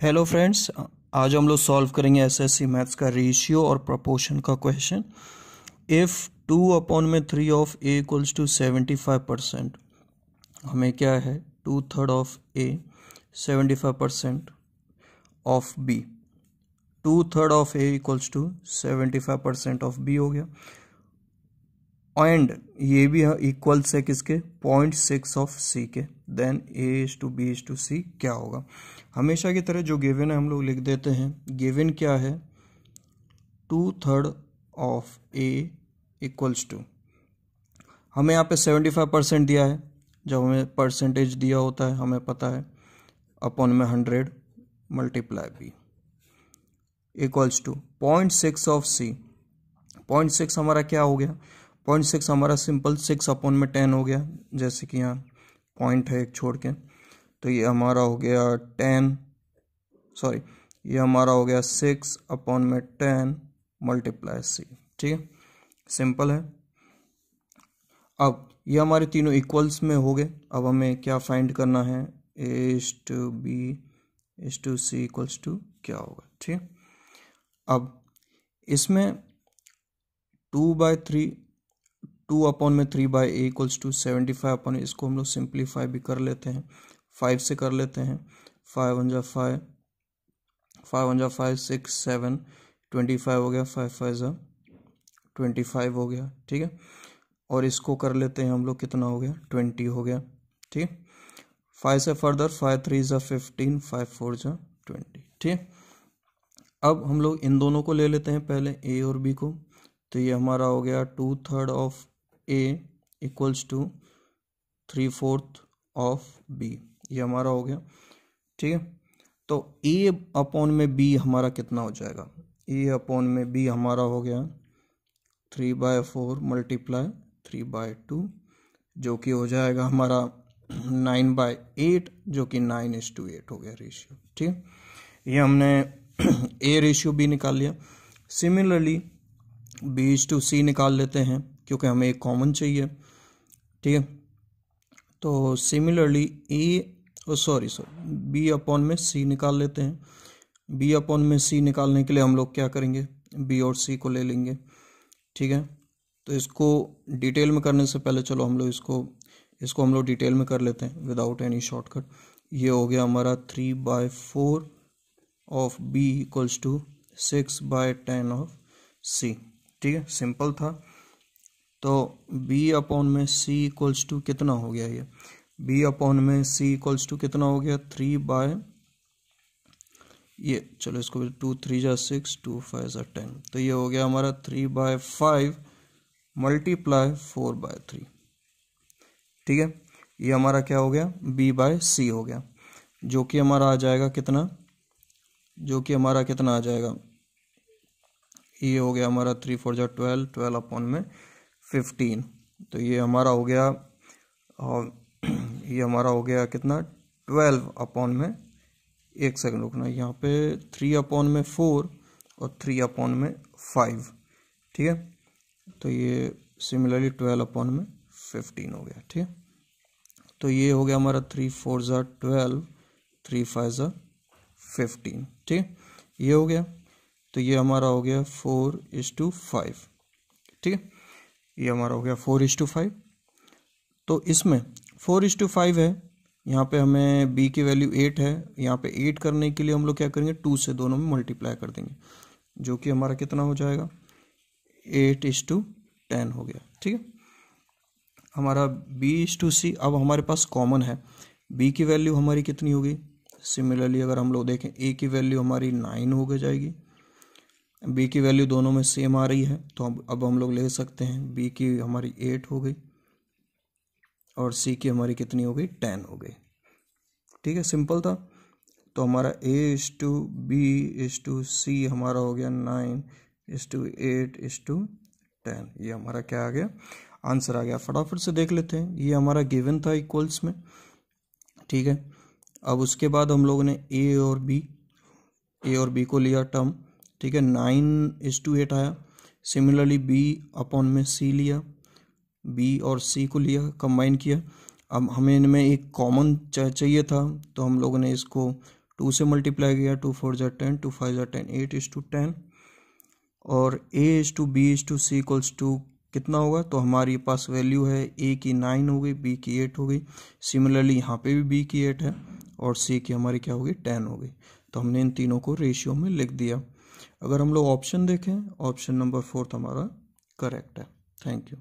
Hello friends, आज हम लोग सॉल्व करेंगे एसएससी मैथ्स का रेशियो और प्रोपोर्शन का question. If 2/3 of A equals to 75%, हमें क्या है 2/3 of A 75% of B. 2/3 of A equals to 75% of B हो गया, एंड ये भी इक्वल्स है किसके 0.6 ऑफ सी के। देन A/B/C क्या होगा। हमेशा की तरह जो गिवन है हम लोग लिख देते हैं। गिवन क्या है 2/3 ऑफ ए इक्वल्स टू, हमें यहाँ पे 75% दिया है। जब हमें परसेंटेज दिया होता है हमें पता है अपॉन में 100 multiply B equals to 0.6 of C. 0.6 हमारा क्या हो गया, 0.6 हमारा सिंपल 6 अपॉन में 10 हो गया, जैसे कि यहाँ पॉइंट है एक छोड़ के, तो ये हमारा हो गया 10, सॉरी ये हमारा हो गया 6 अपॉन में 10 मल्टीप्लाई सी। ठीक है, सिंपल है। अब ये हमारे तीनों इक्वल्स में हो गए। अब हमें क्या फाइंड करना है, A/B/C इक्वल्स टू क्या होगा। ठीक है, अब इसमें 2/3 ए इक्वल्स टू 75 अपॉन, इसको हम लोग सिंप्लीफाई भी कर लेते हैं, 5 से कर लेते हैं। 5 1 जा 5, 5 1 जा 5, 6 7 25 हो गया, 5 5 जा 25 हो गया। ठीक है, और इसको कर लेते हैं हम लोग, कितना हो गया 20 हो गया। ठीक है, 5 से फर्दर 5 3 जा 15, 5 4 जा 20। ठीक है, अब हम लोग इन दोनों को ले लेते हैं पहले, ए और बी को। तो ये हमारा हो गया 2/3 of A equals to 3/4 of B, ये हमारा हो गया। ठीक है, तो ए अपॉन में बी हमारा कितना हो जाएगा, ए अपॉन में बी हमारा हो गया 3/4 मल्टीप्लाई 3/2, जो कि हो जाएगा हमारा 9/8, जो कि 9:8 हो गया रेशियो। ठीक है, ये हमने ए रेशियो बी निकाल लिया। सिमिलरली B/C निकाल लेते हैं, क्योंकि हमें एक कॉमन चाहिए। ठीक है, तो सिमिलरली बी अपॉन में सी निकाल लेते हैं। बी अपॉन में सी निकालने के लिए हम लोग क्या करेंगे, बी और सी को ले लेंगे। ठीक है, तो इसको डिटेल में करने से पहले चलो हम लोग इसको हम लोग डिटेल में कर लेते हैं विदाउट एनी शॉर्टकट। ये हो गया हमारा 3/4 of B equals to 6/10 of C. ठीक है, सिंपल था। तो b अपॉन में c इक्वल्स टू कितना हो गया, ये b अपॉन में c इक्वल्स टू कितना हो गया 3 चलो इसको 2 3 जा 6, 2 5 जा 10, तो ये हो गया हमारा 3/5 मल्टीप्लाई 4/3। ठीक है, ये हमारा क्या हो गया b/c हो गया, जो कि हमारा आ जाएगा कितना, आ जाएगा, ये हो गया हमारा 3 4 जा 12, 12 अपॉन में 15, तो ये हमारा हो गया, और ये हमारा हो गया कितना 12 अपॉन में, एक सेकंड रुकना, यहाँ पे 3 अपॉन में 4 और 3 अपॉन में 5। ठीक है, तो ये सिमिलरली 12 अपॉन में 15 हो गया। ठीक है, तो ये हो गया हमारा 3 4 जा 12, 3 5 जा 15। ठीक है, ये हो गया, तो ये हमारा हो गया 4:5। ठीक है, ये हमारा हो गया 4:5। तो इसमें 4:5 है, यहाँ पे हमें b की वैल्यू 8 है। यहाँ पे 8 करने के लिए हम लोग क्या करेंगे, 2 से दोनों में मल्टीप्लाई कर देंगे, जो कि हमारा कितना हो जाएगा 8:10 हो गया। ठीक है, हमारा B/C अब हमारे पास कॉमन है। b की वैल्यू हमारी कितनी होगी, सिमिलरली अगर हम लोग देखें a की वैल्यू हमारी 9 हो जाएगी, b की वैल्यू दोनों में सेम आ रही है, तो अब हम लोग ले सकते हैं b की हमारी 8 हो गई और c की हमारी कितनी हो गई 10 हो गई। ठीक है, सिंपल था। तो हमारा A/B/C हमारा हो गया 9:8:10, ये हमारा क्या आ गया, आंसर आ गया। फटाफट से देख लेते हैं, ये हमारा गिवन था इक्वल्स में। ठीक है, अब उसके बाद हम लोगों ने ए और बी को लिया टर्म। ठीक है, 9:8 आया। सिमिलरली बी अपॉन में सी लिया, बी और सी को लिया, कंबाइन किया। अब हमें इनमें एक कॉमन चाहिए था, तो हम लोगों ने इसको 2 से मल्टीप्लाई किया, 2 4 जा 10, 2 5 जा 10, 8:10। और A/B/C इक्वल्स टू कितना होगा, तो हमारे पास वैल्यू है A की 9 हो गई, B की 8 हो गई। सिमिलरली यहाँ पे भी B की 8 है और C की हमारी क्या होगी, 10 हो गई। तो हमने इन तीनों को रेशियो में लिख दिया। अगर हम लोग ऑप्शन देखें, ऑप्शन नंबर 4 हमारा करेक्ट है। Thank you.